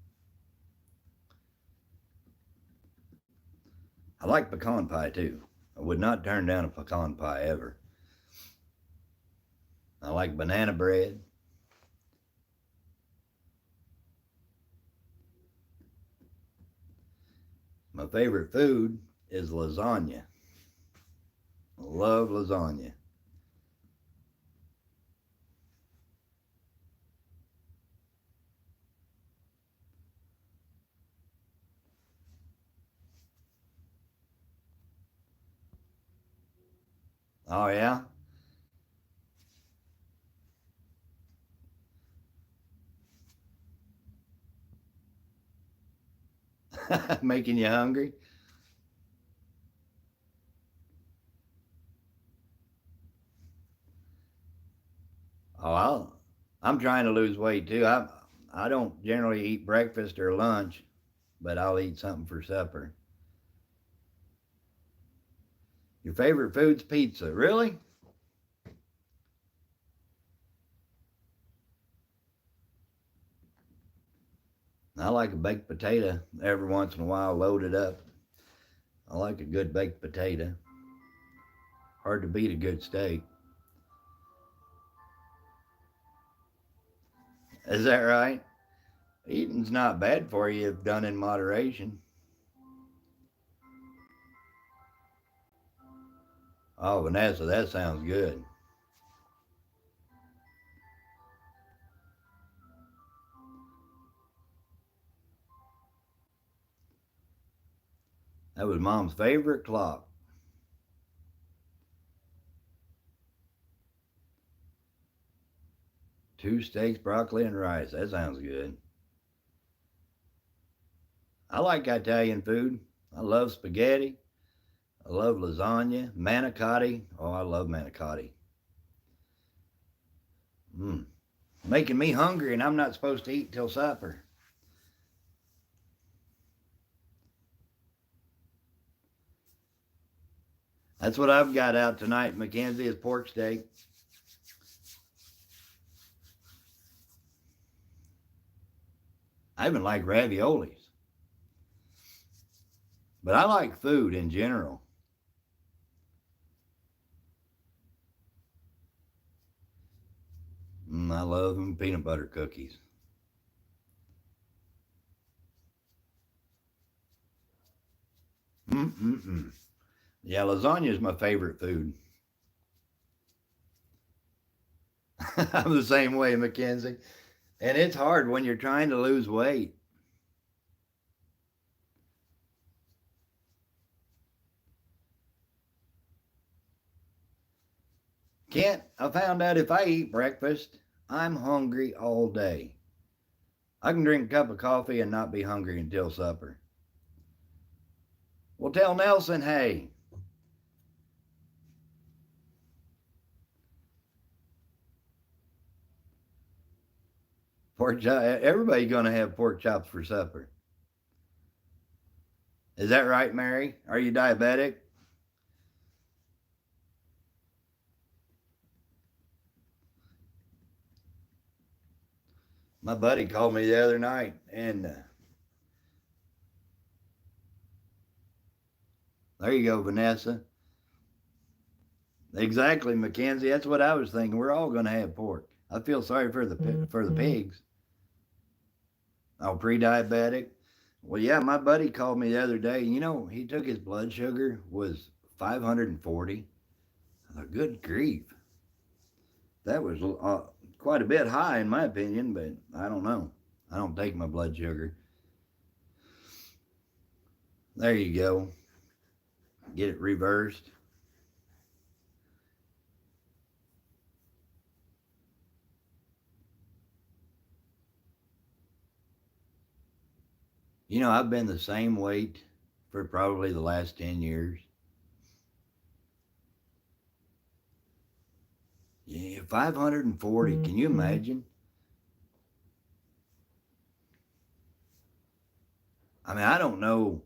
I like pecan pie too. I would not turn down a pecan pie ever. I like banana bread. My favorite food is lasagna. I love lasagna. Oh, yeah? Making you hungry? Oh, I'm trying to lose weight too. I don't generally eat breakfast or lunch, but I'll eat something for supper. Your favorite food's pizza. Really? I like a baked potato every once in a while, loaded up. I like a good baked potato. Hard to beat a good steak. Is that right? Eating's not bad for you if done in moderation. Oh, Vanessa, that sounds good. That was Mom's favorite clock. Two steaks, broccoli, and rice. That sounds good. I like Italian food. I love spaghetti. I love lasagna. Manicotti. Oh, I love manicotti. Mm. Making me hungry, and I'm not supposed to eat till supper. That's what I've got out tonight, Mackenzie, is pork steak. I even like raviolis. But I like food in general. I love them peanut butter cookies. Mm-mm-mm. Yeah, lasagna is my favorite food. I'm the same way, Mackenzie. And it's hard when you're trying to lose weight. Can't, I found out if I eat breakfast, I'm hungry all day. I can drink a cup of coffee and not be hungry until supper. Well, tell Nelson, hey, pork chop, everybody's going to have pork chops for supper. Is that right, Mary? Are you diabetic? My buddy called me the other night, and there you go, Vanessa. Exactly, Mackenzie. That's what I was thinking. We're all going to have pork. I feel sorry for the pigs. Oh, pre-diabetic. Well, yeah, my buddy called me the other day. He took his blood sugar was 540. Good grief. That was quite a bit high in my opinion, but I don't know. I don't take my blood sugar. There you go. Get it reversed. You know, I've been the same weight for probably the last 10 years. Yeah, 540. Can you imagine? I mean, I don't know.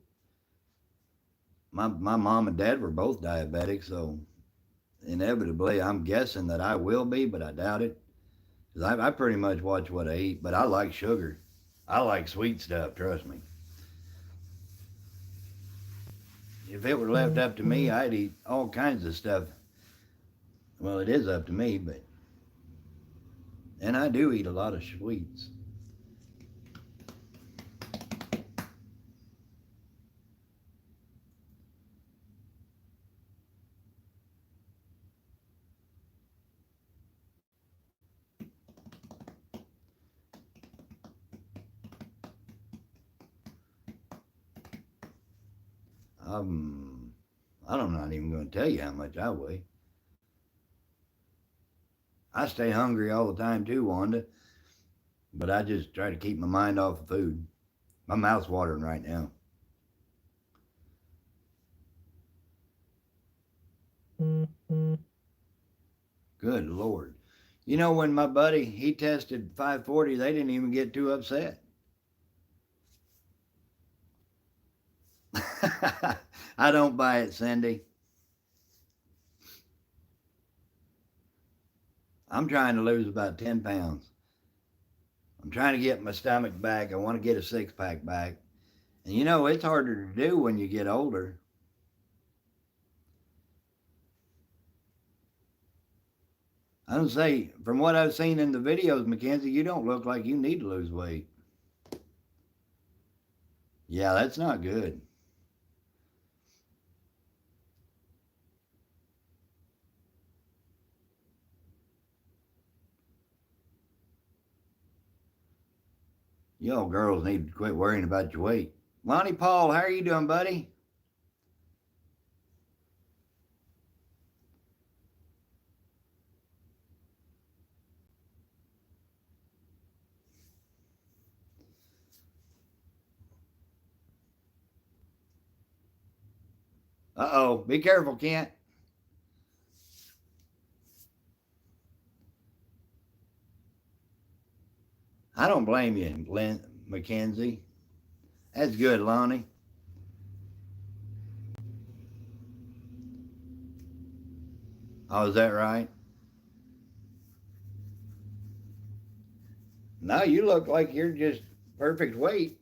My mom and dad were both diabetic, so inevitably I'm guessing that I will be, but I doubt it. 'Cause I pretty much watch what I eat, but I like sugar. I like sweet stuff, trust me. If it were left up to me, I'd eat all kinds of stuff. Well, it is up to me, but. And I do eat a lot of sweets. Um, I'm not even going to tell you how much I weigh. I stay hungry all the time too, Wanda, but I just try to keep my mind off of food. My mouth's watering right now. Good Lord. You know, when my buddy, he tested 540, they didn't even get too upset. I don't buy it, Cindy. I'm trying to lose about 10 pounds. I'm trying to get my stomach back. I want to get a six pack back. And you know, it's harder to do when you get older. I don't say, from what I've seen in the videos, Mackenzie, you don't look like you need to lose weight. Yeah, that's not good. Y'all girls need to quit worrying about your weight. Lonnie Paul, how are you doing, buddy? Uh-oh, be careful, Kent. I don't blame you, Mackenzie. That's good, Lonnie. Oh, is that right? No, you look like you're just perfect weight.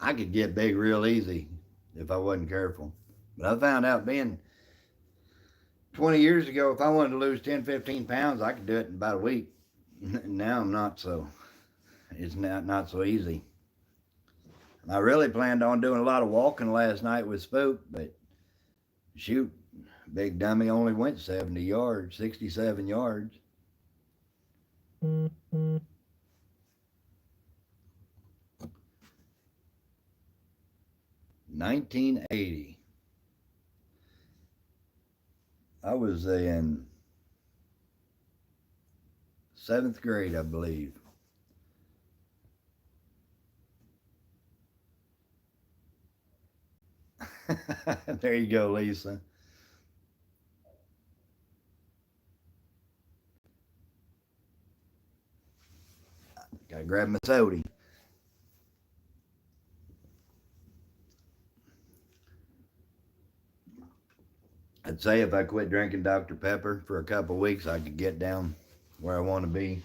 I could get big real easy if I wasn't careful. But I found out being 20 years ago, if I wanted to lose 10, 15 pounds, I could do it in about a week. Now I'm not so, it's not so easy. I really planned on doing a lot of walking last night with Spook, but shoot, big dummy only went 70 yards, 67 yards. 1980. I was in seventh grade, I believe. There you go, Lisa. Gotta grab my soda. I'd say if I quit drinking Dr. Pepper for a couple of weeks, I could get down where I want to be.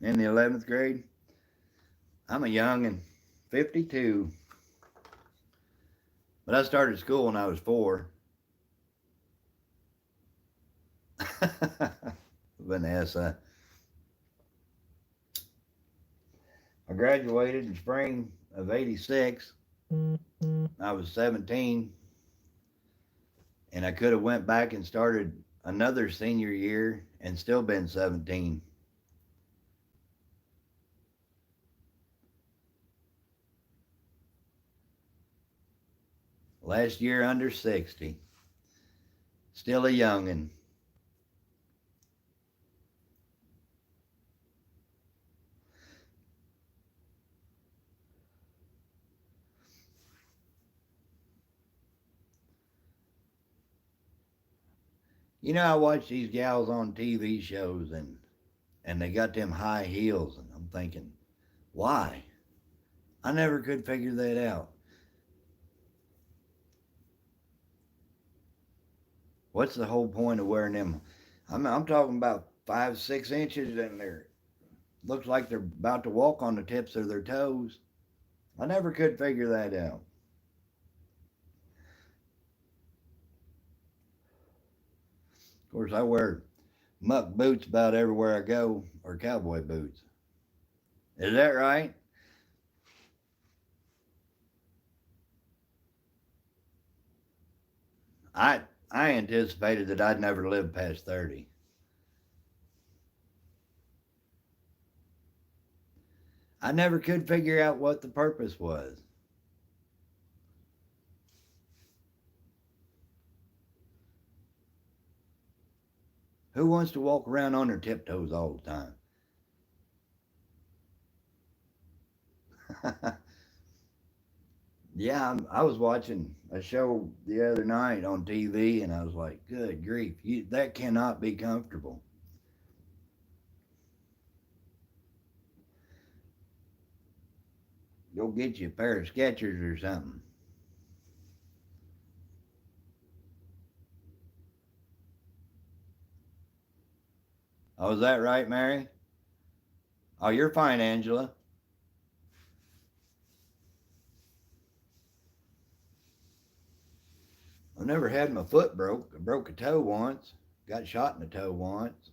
In the 11th grade, I'm a young and 52. But I started school when I was 4. Vanessa. I graduated in spring of '86. I was 17, and I could have went back and started another senior year and still been 17. Last year under 60. Still a youngin'. You know, I watch these gals on TV shows and they got them high heels, and I'm thinking, why? I never could figure that out. What's the whole point of wearing them? I'm talking about 5, 6 inches, and they're looks like they're about to walk on the tips of their toes. I never could figure that out. Of course, I wear muck boots about everywhere I go, or cowboy boots. Is that right? I I anticipated that I'd never live past 30. I never could figure out what the purpose was. Who wants to walk around on their tiptoes all the time? Yeah, I was watching a show the other night on TV, and I was like, "Good grief, that cannot be comfortable." Go get you a pair of Skechers or something. Oh, is that right, Mary? Oh, you're fine, Angela. I've never had my foot broke. I broke a toe once. Got shot in the toe once.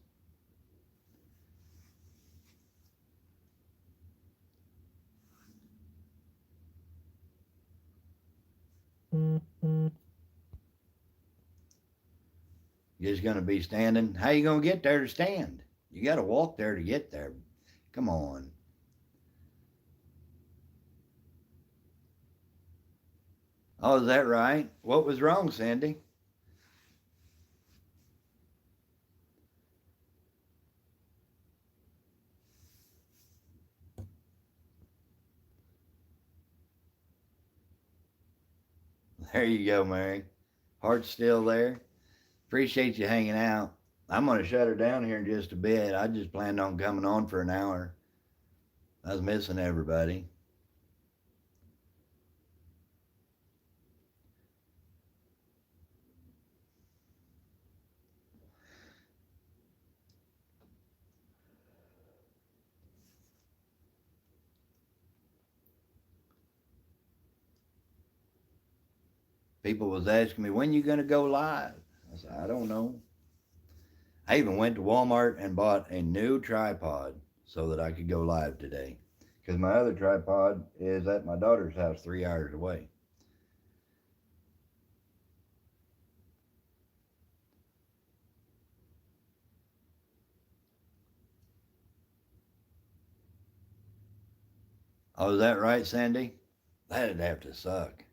You're just gonna be standing. How you gonna get there to stand? You got to walk there to get there. Come on. Oh, is that right? What was wrong, Cindy? There you go, Mary. Heart's still there. Appreciate you hanging out. I'm going to shut her down here in just a bit. I just planned on coming on for an hour. I was missing everybody. People was asking me, when you going to go live? I said, I don't know. I even went to Walmart and bought a new tripod so that I could go live today. Because my other tripod is at my daughter's house 3 hours away. Oh, is that right, Sandy? That'd have to suck.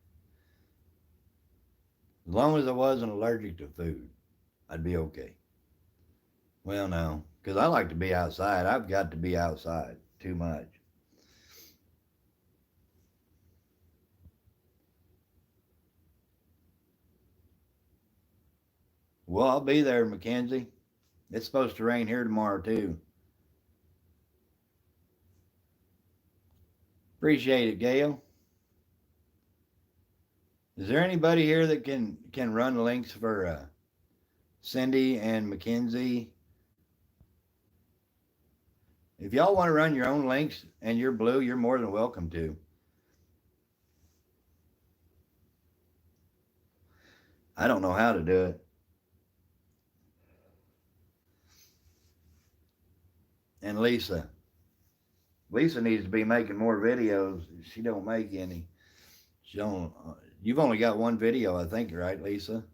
As long as I wasn't allergic to food, I'd be okay. Well, no, because I like to be outside. I've got to be outside too much. Well, I'll be there, Mackenzie. It's supposed to rain here tomorrow, too. Appreciate it, Gail. Is there anybody here that can run links for Cindy and Mackenzie? If y'all want to run your own links and you're blue, you're more than welcome to. I don't know how to do it. And Lisa, Lisa needs to be making more videos. She don't make any. She don't. You've only got one video, I think, right, Lisa?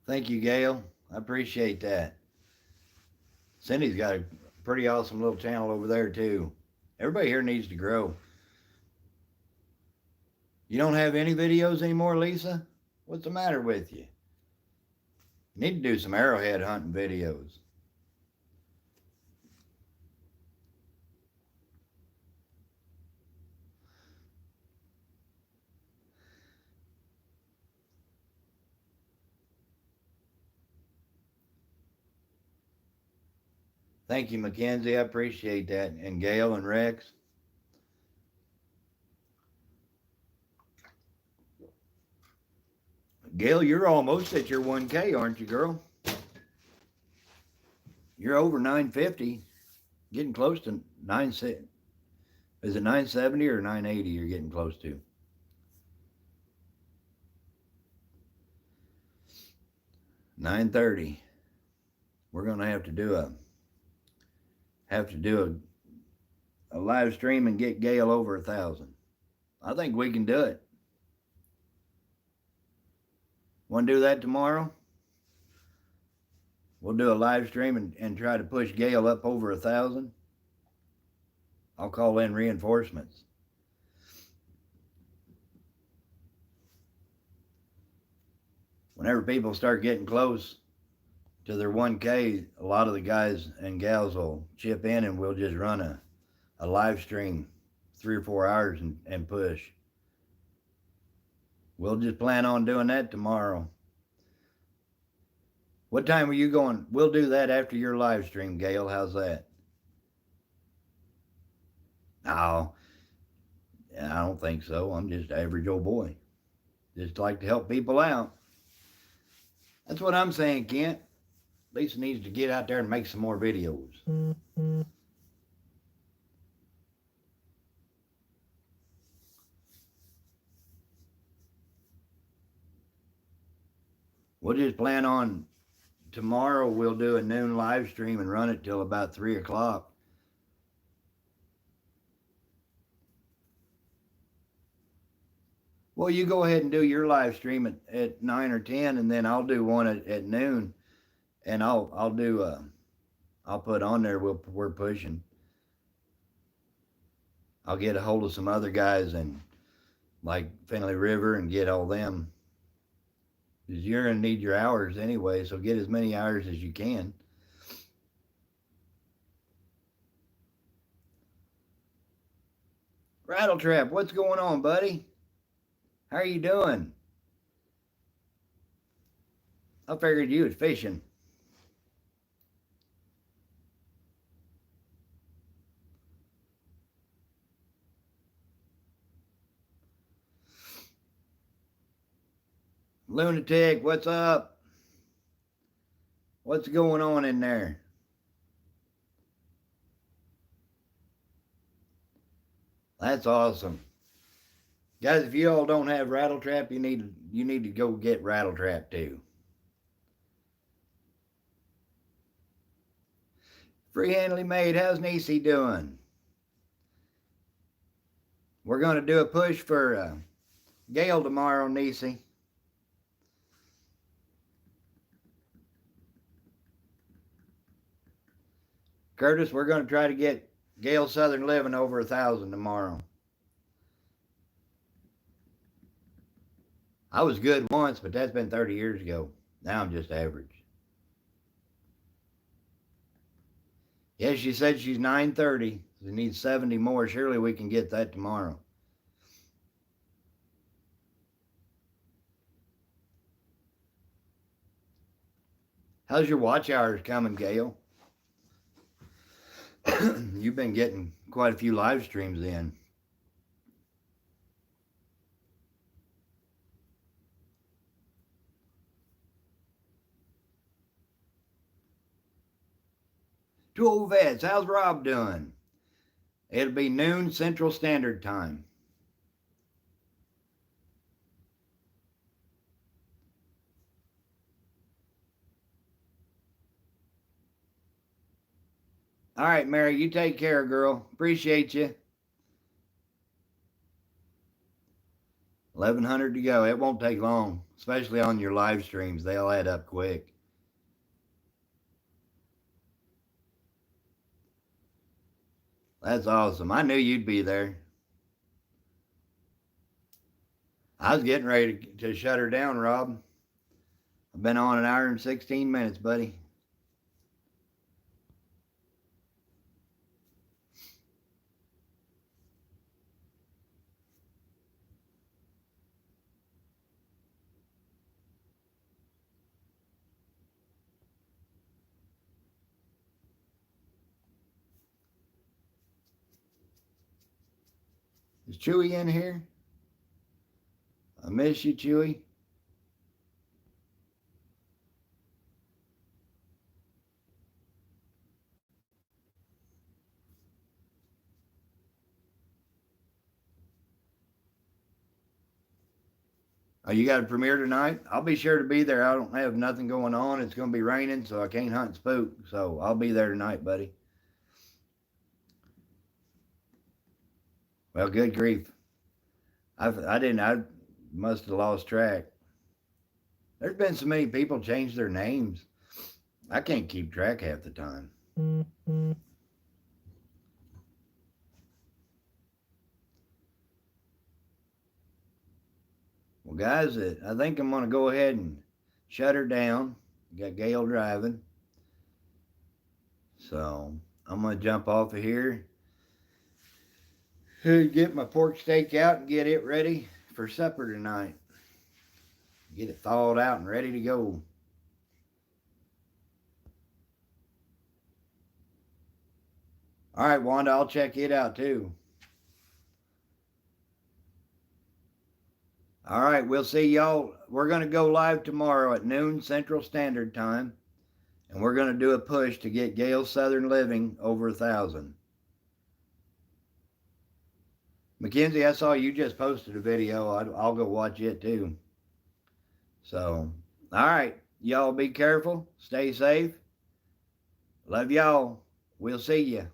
Thank you, Gail. I appreciate that. Cindy's got a pretty awesome little channel over there too. Everybody here needs to grow. You don't have any videos anymore, Lisa? What's the matter with you? You need to do some arrowhead hunting videos. Thank you, Mackenzie. I appreciate that. And Gail and Rex. Gail, you're almost at your 1K, aren't you, girl? You're over 950, getting close to 9. Is it 970 or 980 you're getting close to? 930. We're gonna have to do a live stream and get Gail over 1,000. I think we can do it. Want to do that tomorrow? We'll do a live stream and try to push Gail up over 1,000. I'll call in reinforcements. Whenever people start getting close to their 1K, a lot of the guys and gals will chip in and we'll just run a live stream 3 or 4 hours and push. We'll just plan on doing that tomorrow. What time are you going? We'll do that after your live stream, Gail. How's that? No, I don't think so. I'm just an average old boy. Just like to help people out. That's what I'm saying, Kent. Lisa needs to get out there and make some more videos. We'll just plan on tomorrow. We'll do a noon live stream and run it till about 3 o'clock. Well, you go ahead and do your live stream at 9 or 10, and then I'll do one at noon, and I'll put on there we're pushing. I'll get a hold of some other guys and like Finley River and get all them. Because you're gonna need your hours anyway, so get as many hours as you can. Rattletrap, what's going on, buddy? How are you doing? I figured you was fishing. Lunatic, what's up? What's going on in there? That's awesome. Guys, if you all don't have Rattletrap, you need to go get Rattletrap too. Freehandly Made, how's Nisi doing? We're going to do a push for Gail tomorrow, Nisi. Curtis, we're going to try to get Gail Southern Living over 1,000 tomorrow. I was good once, but that's been 30 years ago. Now I'm just average. Yeah, she said she's 930. She needs 70 more. Surely we can get that tomorrow. How's your watch hours coming, Gail? You've been getting quite a few live streams in. Two old vets. How's Rob doing? It'll be noon Central Standard Time. All right, Mary, you take care, girl. Appreciate you. 1,100 to go. It won't take long, especially on your live streams. They'll add up quick. That's awesome. I knew you'd be there. I was getting ready to shut her down, Rob. I've been on an hour and 16 minutes, buddy. Is Chewy in here? I miss you, Chewy. Oh, you got a premiere tonight? I'll be sure to be there. I don't have nothing going on. It's going to be raining, so I can't hunt spook. So I'll be there tonight, buddy. Well, good grief. I must have lost track. There's been so many people change their names. I can't keep track half the time. Well, guys, I think I'm going to go ahead and shut her down. Got Gail driving. So I'm going to jump off of here. Get my pork steak out and get it ready for supper tonight. Get it thawed out and ready to go. All right, Wanda, I'll check it out too. All right, we'll see y'all. We're going to go live tomorrow at noon Central Standard Time, and we're going to do a push to get Gail's Southern Living over 1,000. Mackenzie, I saw you just posted a video. I'll go watch it too. So, all right, y'all be careful. Stay safe. Love y'all. We'll see you.